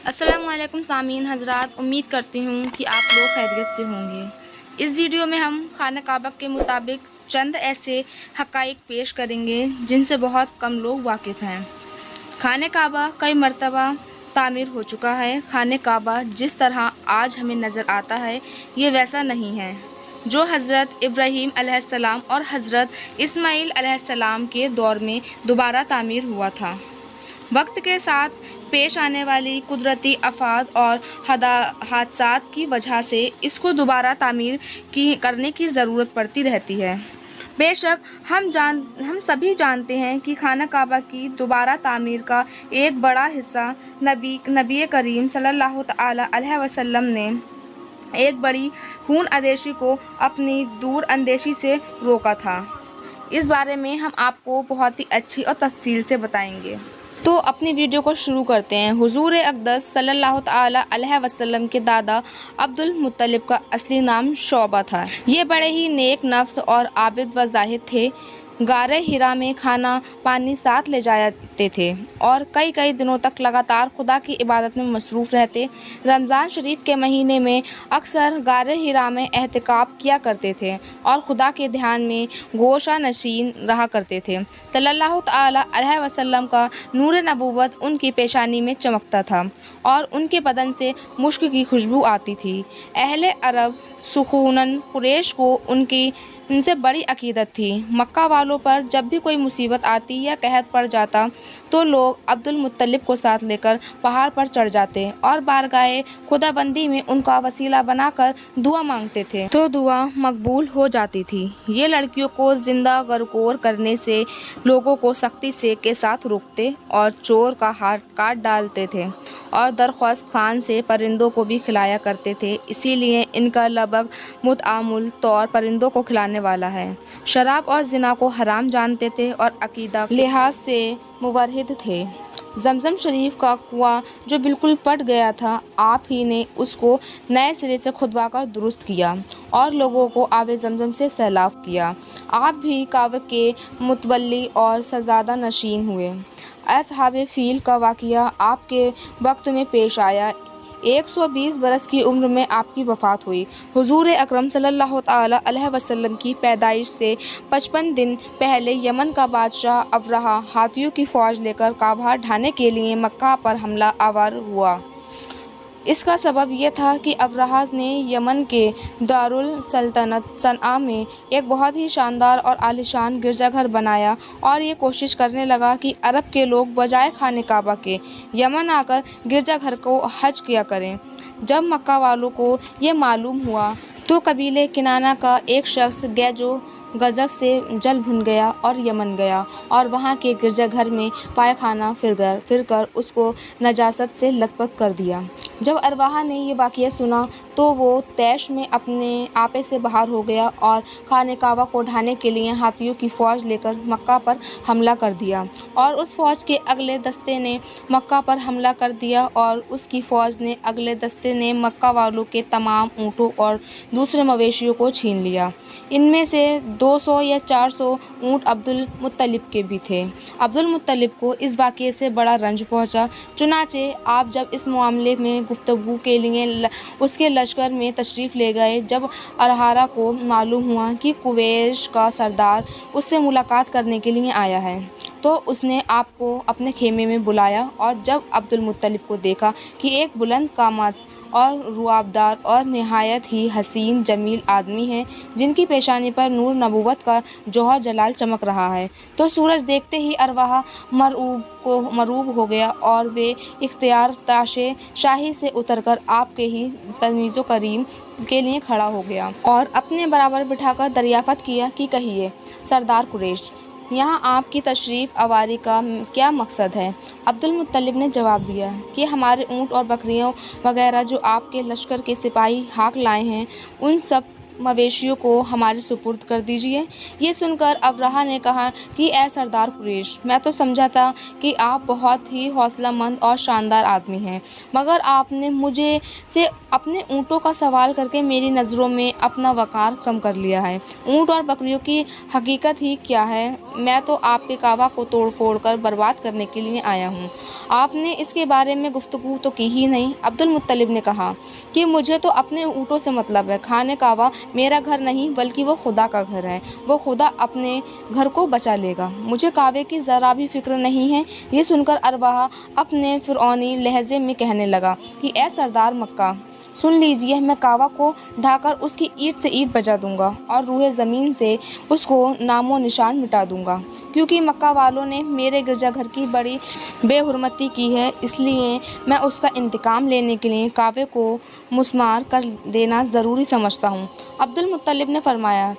السلام علیکم سامعین حضرات، امید کرتی ہوں کہ آپ لوگ خیریت سے ہوں گے۔ اس ویڈیو میں ہم خانہ کعبہ کے مطابق چند ایسے حقائق پیش کریں گے جن سے بہت کم لوگ واقف ہیں۔ خانہ کعبہ کئی مرتبہ تعمیر ہو چکا ہے۔ خانہ کعبہ جس طرح آج ہمیں نظر آتا ہے یہ ویسا نہیں ہے جو حضرت ابراہیم علیہ السلام اور حضرت اسماعیل علیہ السلام کے دور میں دوبارہ تعمیر ہوا تھا۔ وقت کے ساتھ پیش آنے والی قدرتی آفات اور حادثات کی وجہ سے اس کو دوبارہ تعمیر کرنے کی ضرورت پڑتی رہتی ہے۔ بے شک ہم سبھی جانتے ہیں کہ خانہ کعبہ کی دوبارہ تعمیر کا ایک بڑا حصہ نبی کریم صلی اللہ تعالی علیہ وسلم نے ایک بڑی خون اندیشی کو اپنی دور اندیشی سے روکا تھا۔ اس بارے میں ہم آپ کو بہت ہی اچھی اور تفصیل سے بتائیں گے۔ تو اپنی ویڈیو کو شروع کرتے ہیں۔ حضور اقدس صلی اللہ تعالی علیہ وسلم کے دادا عبد المطلب کا اصلی نام شعبہ تھا۔ یہ بڑے ہی نیک نفس اور عابد و زاہد تھے۔ غار حرا میں کھانا پانی ساتھ لے جاتے تھے اور کئی دنوں تک لگاتار خدا کی عبادت میں مصروف رہتے۔ رمضان شریف کے مہینے میں اکثر غار حرا میں اعتکاف کیا کرتے تھے اور خدا کے دھیان میں گوشہ نشین رہا کرتے تھے۔ صلی اللہ تعالی علیہ وسلم کا نور نبوت ان کی پیشانی میں چمکتا تھا اور ان کے بدن سے مشک کی خوشبو آتی تھی۔ اہل عرب خصوصاً قریش کو ان سے بڑی عقیدت تھی۔ مکہ والوں پر جب بھی کوئی مصیبت آتی یا قحط پڑ جاتا تو لوگ عبد المطلب کو ساتھ لے کر پہاڑ پر چڑھ جاتے اور بارگاہ خدا بندی میں ان کا وسیلہ بنا کر دعا مانگتے تھے تو دعا مقبول ہو جاتی تھی۔ یہ لڑکیوں کو زندہ غرقور کرنے سے لوگوں کو سختی سے کے ساتھ روکتے اور چور کا ہاتھ کاٹ ڈالتے تھے اور درخواست خان سے پرندوں کو بھی کھلایا کرتے تھے، اسی لیے ان کا لقب متعامل طور پرندوں کو کھلانے والا ہے۔ شراب اور زنا کو حرام جانتے تھے اور عقیدہ لحاظ سے موحد تھے۔ زمزم شریف کا کنواں جو بالکل پٹ گیا تھا، آپ ہی نے اس کو نئے سرے سے کھدوا کر درست کیا اور لوگوں کو آب زمزم سے سیراب کیا۔ آپ بھی کعبہ کے متولی اور سجادہ نشین ہوئے۔ اصحاب فیل کا واقعہ آپ کے وقت میں پیش آیا۔ 120 برس کی عمر میں آپ کی وفات ہوئی۔ حضور اکرم صلی اللہ تعالی علیہ وسلم کی پیدائش سے 55 دن پہلے یمن کا بادشاہ ابرہہ ہاتھیوں کی فوج لے کر کعبہ ڈھانے کے لیے مکہ پر حملہ آور ہوا۔ اس کا سبب یہ تھا کہ ابرہہ نے یمن کے دارالسلطنت صنعا میں ایک بہت ہی شاندار اور عالیشان گرجا گھر بنایا اور یہ کوشش کرنے لگا کہ عرب کے لوگ بجائے خانہ کعبہ کے یمن آ کر گرجا گھر کو حج کیا کریں۔ جب مکہ والوں کو یہ معلوم ہوا تو قبیلہ کنانہ کا ایک شخص گیجو غضب سے جل بھن گیا اور یمن گیا اور وہاں کے گرجا گھر میں پائخانہ پھر کر اس کو نجاست سے لت پت کر دیا۔ جب ابرہہ نے یہ واقعہ سنا تو وہ طیش میں اپنے آپے سے باہر ہو گیا اور خانہ کعبہ کو ڈھانے کے لیے ہاتھیوں کی فوج لے کر مکہ پر حملہ کر دیا اور اس فوج کے اگلے دستے نے مکہ پر حملہ کر دیا اور اس کی فوج نے اگلے دستے نے مکہ والوں کے تمام اونٹوں اور دوسرے مویشیوں کو چھین لیا۔ ان میں سے 200 یا 400 اونٹ عبد المطلب کے بھی تھے۔ عبد المطلب کو اس واقعے سے بڑا رنج پہنچا، چنانچہ آپ جب اس معاملے میں گفتگو کے لیے اس کے لشکر میں تشریف لے گئے، جب ابرہہ کو معلوم ہوا کہ قریش کا سردار اس سے ملاقات کرنے کے لیے آیا ہے تو اس نے آپ کو اپنے خیمے میں بلایا اور جب عبد المطلب کو دیکھا کہ ایک بلند قامت اور روابدار اور نہایت ہی حسین جمیل آدمی ہے جن کی پیشانی پر نور نبوت کا جوہر جلال چمک رہا ہے، تو سورج دیکھتے ہی ابرہہ مرعوب ہو گیا اور وہ اختیار تاش شاہی سے اتر کر آپ کے ہی تمیز و کریم کے لیے کھڑا ہو گیا اور اپنے برابر بٹھا کر دریافت کیا کہ کہیے سردار قریش، یہاں آپ کی تشریف آوری کا کیا مقصد ہے؟ عبد المطلب نے جواب دیا کہ ہمارے اونٹ اور بکریاں وغیرہ جو آپ کے لشکر کے سپاہی ہاک لائے ہیں، ان سب مویشیوں کو ہمارے سپرد کر دیجیے۔ یہ سن کر ابرہہ نے کہا کہ اے سردار قریش، میں تو سمجھا تھا کہ آپ بہت ہی حوصلہ مند اور شاندار آدمی ہیں، مگر آپ نے مجھے سے اپنے اونٹوں کا سوال کر کے میری نظروں میں اپنا وقار کم کر لیا ہے۔ اونٹ اور بکریوں کی حقیقت ہی کیا ہے؟ میں تو آپ کے کعبہ کو توڑ پھوڑ کر برباد کرنے کے لیے آیا ہوں، آپ نے اس کے بارے میں گفتگو تو کی ہی نہیں۔ عبد المطلب نے کہا کہ مجھے تو اپنے اونٹوں سے مطلب ہے، خانہ کعبہ میرا گھر نہیں بلکہ وہ خدا کا گھر ہے، وہ خدا اپنے گھر کو بچا لے گا، مجھے کعبے کی ذرا بھی فکر نہیں ہے۔ یہ سن کر ابرہہ اپنے فرعونی لہجے میں کہنے لگا کہ اے سردار مکہ، سن لیجیے، میں کعبہ کو ڈھا کر اس کی اینٹ سے اینٹ بجا دوں گا اور روئے زمین سے اس کو نام و نشان مٹا دوں گا، کیونکہ مکہ والوں نے میرے گرجا گھر کی بڑی بے حرمتی کی ہے، اس لیے میں اس کا انتقام لینے کے لیے کعبے کو مسمار کر دینا ضروری سمجھتا ہوں۔ عبد المطلب نے فرمایا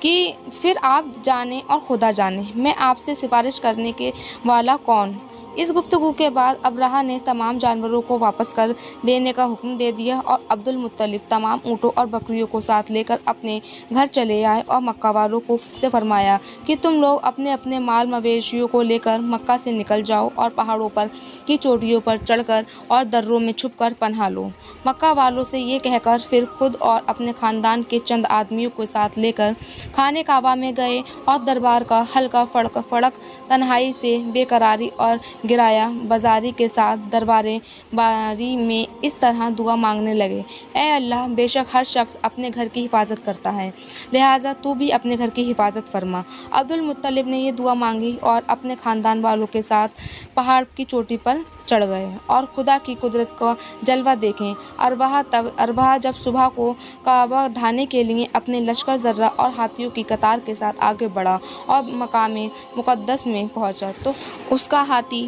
کہ پھر آپ جانیں اور خدا جانے، میں آپ سے سفارش کرنے کے والا کون؟ اس گفتگو کے بعد ابرہہ نے تمام جانوروں کو واپس کر دینے کا حکم دے دیا اور عبد المطلب تمام اونٹوں اور بکریوں کو ساتھ لے کر اپنے گھر چلے آئے اور مکہ والوں کو سے فرمایا کہ تم لوگ اپنے اپنے مال مویشیوں کو لے کر مکہ سے نکل جاؤ اور پہاڑوں پر کی چوٹیوں پر چڑھ کر اور دروں میں چھپ کر پناہ لو۔ مکہ والوں سے یہ کہہ کر پھر خود اور اپنے خاندان کے چند آدمیوں کو ساتھ لے کر خانہ کعبہ میں گئے اور دربار کا حلقہ فڑک تنہائی سے بے قراری اور گرایہ بازاری کے ساتھ دربارِ باری میں اس طرح دعا مانگنے لگے: اے اللہ، بے شک ہر شخص اپنے گھر کی حفاظت کرتا ہے، لہٰذا تو بھی اپنے گھر کی حفاظت فرما۔ عبد المطلب نے یہ دعا مانگی اور اپنے خاندان والوں کے ساتھ پہاڑ کی چوٹی پر چڑھ گئے اور خدا کی قدرت کا جلوہ دیکھیں۔ ابرہہ جب صبح کو کعبہ ڈھانے کے لیے اپنے لشکر زرہ اور ہاتھیوں کی قطار کے ساتھ آگے بڑھا اور مقام مقدس میں پہنچا تو اس کا ہاتھی،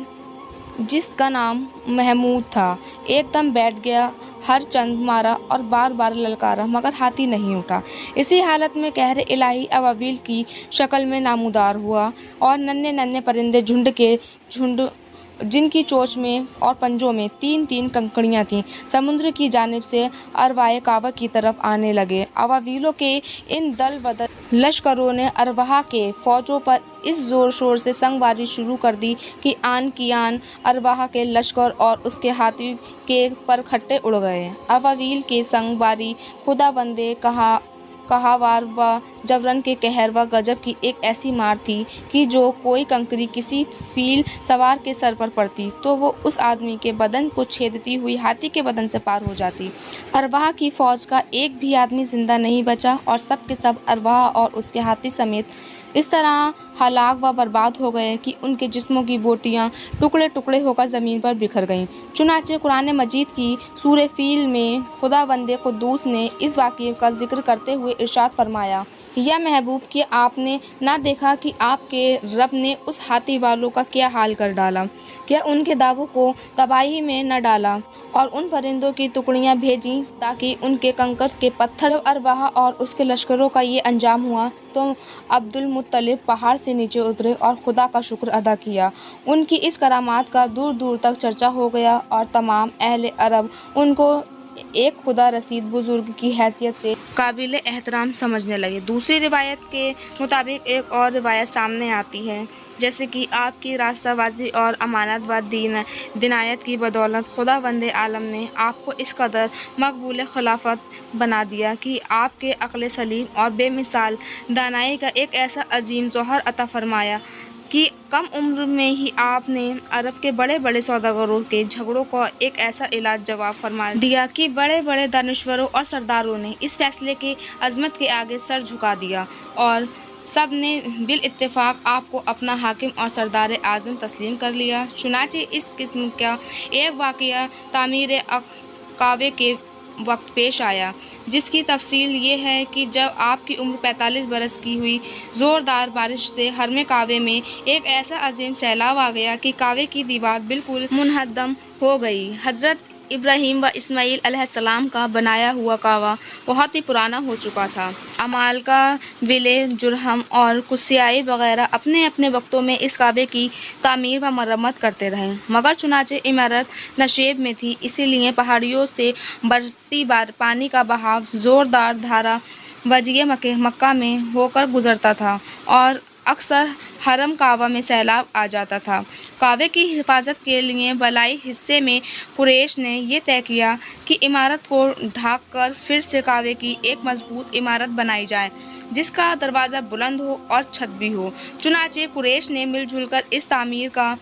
جس کا نام محمود تھا، ایک دم بیٹھ گیا، ہر چند مارا اور بار بار للکارا مگر ہاتھی نہیں اٹھا۔ اسی حالت میں قہر الہی ابابیل کی شکل میں نمودار ہوا اور ننھے ننھے پرندے جھنڈ کے جھنڈ، جن کی چونچ میں اور پنجوں میں تین تین کنکریاں تھیں، سمندر کی جانب سے عربۂ کعبہ کی طرف آنے لگے۔ ابابیلوں کے ان دل بدل لشکروں نے ابرہہ کے فوجوں پر اس زور شور سے سنگ باری شروع کر دی کہ آن کی آن ابرہہ کے لشکر اور اس کے ہاتھی کے پر کھٹے اڑ گئے۔ ابابیل کی سنگ باری خدا بندے قہوار و جبرن کے قہر و غضب کی ایک ایسی مار تھی کہ جو کوئی کنکری کسی فیل سوار کے سر پر پڑتی تو وہ اس آدمی کے بدن کو چھیدتی ہوئی ہاتھی کے بدن سے پار ہو جاتی۔ ابرہہ کی فوج کا ایک بھی آدمی زندہ نہیں بچا اور سب کے سب ابرہہ اور اس کے ہاتھی سمیت اس طرح ہلاک و برباد ہو گئے کہ ان کے جسموں کی بوٹیاں ٹکڑے ٹکڑے ہو کر زمین پر بکھر گئیں۔ چنانچہ قرآن مجید کی سورہ فیل میں خدا بندے قدوس نے اس واقعے کا ذکر کرتے ہوئے ارشاد فرمایا: یا محبوب، کہ آپ نے نہ دیکھا کہ آپ کے رب نے اس ہاتھی والوں کا کیا حال کر ڈالا؟ کیا ان کے داووں کو تباہی میں نہ ڈالا اور ان پرندوں کی ٹکڑیاں بھیجیں تاکہ ان کے کنکر کے پتھر؟ جب ابرہہ اور اس کے لشکروں کا یہ انجام ہوا تو عبد المطلب پہاڑ سے نیچے اترے اور خدا کا شکر ادا کیا۔ ان کی اس کرامات کا دور دور تک چرچا ہو گیا اور تمام اہل عرب ان کو ایک خدا رسید بزرگ کی حیثیت سے قابل احترام سمجھنے لگے۔ دوسری روایت کے مطابق ایک اور روایت سامنے آتی ہے جیسے کہ آپ کی راستہ بازی اور امانت و دینیت کی بدولت خدا بند عالم نے آپ کو اس قدر مقبول خلافت بنا دیا کہ آپ کے عقل سلیم اور بے مثال دانائی کا ایک ایسا عظیم ظہر عطا فرمایا کہ کم عمر میں ہی آپ نے عرب کے بڑے بڑے سوداگروں کے جھگڑوں کو ایک ایسا علاج جواب فرما دیا کہ بڑے بڑے دانشوروں اور سرداروں نے اس فیصلے کی عظمت کے آگے سر جھکا دیا اور سب نے بالاتفاق آپ کو اپنا حاکم اور سردار اعظم تسلیم کر لیا۔ چنانچہ اس قسم کا ایک واقعہ تعمیر کعبے کے وقت پیش آیا، جس کی تفصیل یہ ہے کہ جب آپ کی عمر 45 برس کی ہوئی، زوردار بارش سے حرم کعبے میں ایک ایسا عظیم سیلاب آ گیا کہ کعبے کی دیوار بالکل منہدم ہو گئی۔ حضرت ابراہیم و اسماعیل علیہ السلام کا بنایا ہوا کعبہ بہت ہی پرانا ہو چکا تھا۔ عمالقہ، ولے، جرہم اور قصیع وغیرہ اپنے اپنے وقتوں میں اس کعبے کی تعمیر و مرمت کرتے رہے، مگر چنانچہ عمارت نشیب میں تھی، اسی لیے پہاڑیوں سے برستی پانی کا بہاؤ زوردار دھارا وجہ مکہ میں ہو کر گزرتا تھا اور اکثر حرم کعبہ میں سیلاب آ جاتا تھا۔ کعبے کی حفاظت کے لیے بالائی حصے میں قریش نے یہ طے کیا کہ عمارت کو ڈھانک کر پھر سے کعبے کی ایک مضبوط عمارت بنائی جائے جس کا دروازہ بلند ہو اور چھت بھی ہو۔ چنانچہ قریش نے مل جل کر اس تعمیر کا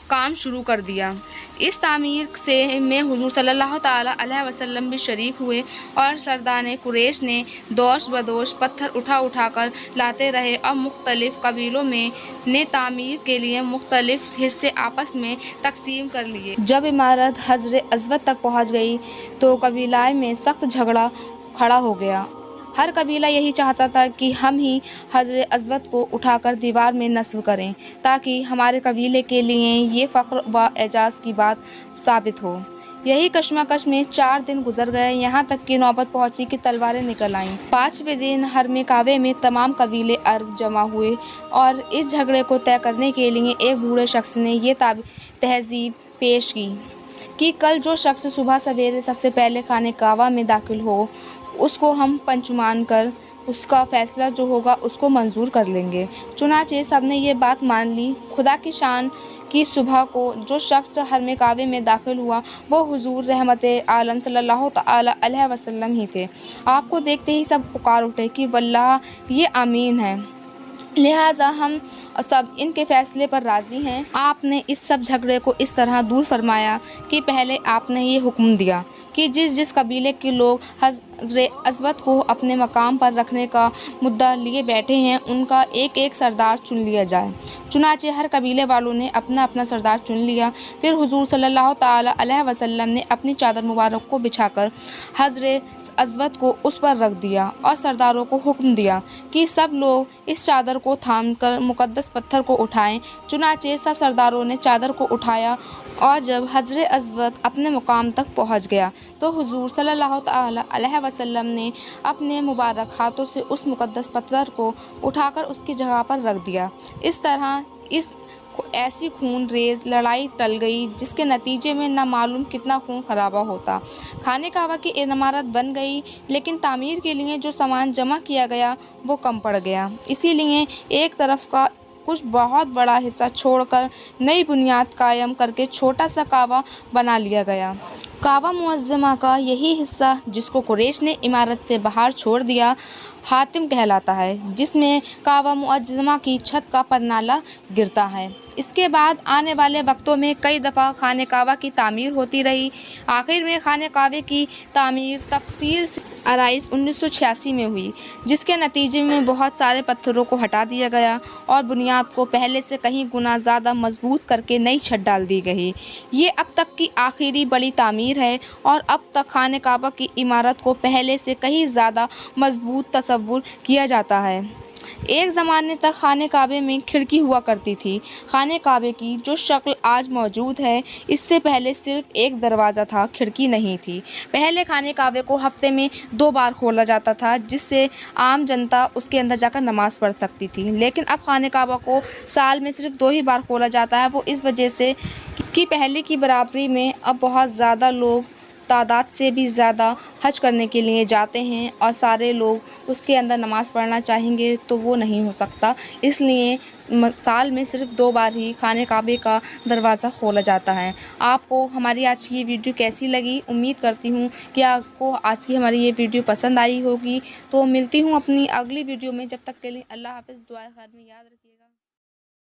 کام شروع کر دیا۔ اس تعمیر میں حضور صلی اللہ تعالیٰ علیہ وسلم بھی شریک ہوئے اور سردار قریش نے دوش بدوش پتھر اٹھا اٹھا کر لاتے رہے اور مختلف قبیلوں نے تعمیر کے لیے مختلف حصے آپس میں تقسیم کر لیے۔ جب عمارت حجر اسود تک پہنچ گئی تو قبیلہ میں سخت جھگڑا کھڑا ہو گیا۔ ہر قبیلہ یہی چاہتا تھا کہ ہم ہی حجر اسود کو اٹھا کر دیوار میں نصب کریں تاکہ ہمارے قبیلے کے لیے یہ فخر و اعزاز کی بات ثابت ہو۔ یہی کشمکش میں 4 دن گزر گئے، یہاں تک کہ نوبت پہنچی کہ تلواریں نکل آئیں۔ 5ویں دن حرم کعبہ میں تمام قبیلے عرب جمع ہوئے اور اس جھگڑے کو طے کرنے کے لیے ایک بوڑھے شخص نے یہ تجویز پیش کی کہ کل جو شخص صبح سویرے سب سے پہلے خانہ کعبہ میں داخل ہو اس کو ہم پنچ مان کر اس کا فیصلہ جو ہوگا اس کو منظور کر لیں گے۔ چنانچہ سب نے یہ بات مان لی۔ خدا کی شان کی صبح کو جو شخص حرم کعبہ میں داخل ہوا وہ حضور رحمت عالم صلی اللہ تعالیٰ علیہ وسلم ہی تھے۔ آپ کو دیکھتے ہی سب پکار اٹھے کہ واللہ یہ امین ہے، لہٰذا ہم سب ان کے فیصلے پر راضی ہیں۔ آپ نے اس سب جھگڑے کو اس طرح دور فرمایا کہ پہلے آپ نے یہ حکم دیا کہ جس قبیلے کے لوگ حجر اسود کو اپنے مقام پر رکھنے کا مدعا لیے بیٹھے ہیں ان کا ایک ایک سردار چن لیا جائے۔ چنانچہ ہر قبیلے والوں نے اپنا اپنا سردار چن لیا۔ پھر حضور صلی اللہ تعالیٰ علیہ وسلم نے اپنی چادر مبارک کو بچھا کر حجر اسود کو اس پر رکھ دیا اور سرداروں کو حکم دیا کہ سب لوگ اس چادر کو تھام کر مقدس پتھر کو اٹھائیں۔ چنانچہ سب سرداروں نے چادر کو اٹھایا اور جب حجر اسود اپنے مقام تک پہنچ گیا تو حضور صلی اللہ تعالیٰ علیہ وسلم نے اپنے مبارک ہاتھوں سے اس مقدس پتھر کو اٹھا کر اس کی جگہ پر رکھ دیا۔ اس طرح ایسی خون ریز لڑائی ٹل گئی جس کے نتیجے میں نہ معلوم کتنا خون خرابہ ہوتا۔ خانہ کعبہ کی عمارت بن گئی لیکن تعمیر کے لیے جو سامان جمع کیا گیا وہ کم پڑ گیا، اسی لیے ایک طرف کا کچھ بہت بڑا حصہ چھوڑ کر نئی بنیاد قائم کر کے چھوٹا سا کعبہ بنا لیا گیا۔ کعبہ معظمہ کا یہی حصہ جس کو قریش نے عمارت سے باہر چھوڑ دیا حاطم کہلاتا ہے، جس میں کعبہ معظمہ کی چھت کا پرنالہ گرتا ہے۔ اس کے بعد آنے والے وقتوں میں کئی دفعہ خانہ کعبہ کی تعمیر ہوتی رہی۔ آخر میں خانہ کعبہ کی تعمیر تفصیل سے 1986 میں ہوئی، جس کے نتیجے میں بہت سارے پتھروں کو ہٹا دیا گیا اور بنیاد کو پہلے سے کہیں گنا زیادہ مضبوط کر کے نئی چھت ڈال دی گئی۔ یہ اب تک کی آخری بڑی تعمیر ہے اور اب تک خانہ کعبہ کی عمارت کو پہلے سے کہیں زیادہ مضبوط تصور کیا جاتا ہے۔ ایک زمانے تک خانہ کعبہ میں کھڑکی ہوا کرتی تھی۔ خانہ کعبہ کی جو شکل آج موجود ہے اس سے پہلے صرف ایک دروازہ تھا، کھڑکی نہیں تھی۔ پہلے خانہ کعبہ کو ہفتے میں 2 بار کھولا جاتا تھا جس سے عام جنتا اس کے اندر جا کر نماز پڑھ سکتی تھی، لیکن اب خانہ کعبہ کو سال میں صرف 2 ہی بار کھولا جاتا ہے، وہ اس وجہ سے کہ پہلے کی برابری میں اب بہت زیادہ لوگ تعداد سے بھی زیادہ حج کرنے کے لیے جاتے ہیں اور سارے لوگ اس کے اندر نماز پڑھنا چاہیں گے تو وہ نہیں ہو سکتا، اس لیے سال میں صرف 2 بار ہی خانہ کعبہ کا دروازہ کھولا جاتا ہے۔ آپ کو ہماری آج کی یہ ویڈیو کیسی لگی؟ امید کرتی ہوں کہ آپ کو آج کی ہماری یہ ویڈیو پسند آئی ہوگی۔ تو ملتی ہوں اپنی اگلی ویڈیو میں، جب تک کے لیے اللہ حافظ، دعائے خیر میں یاد رکھیے گا۔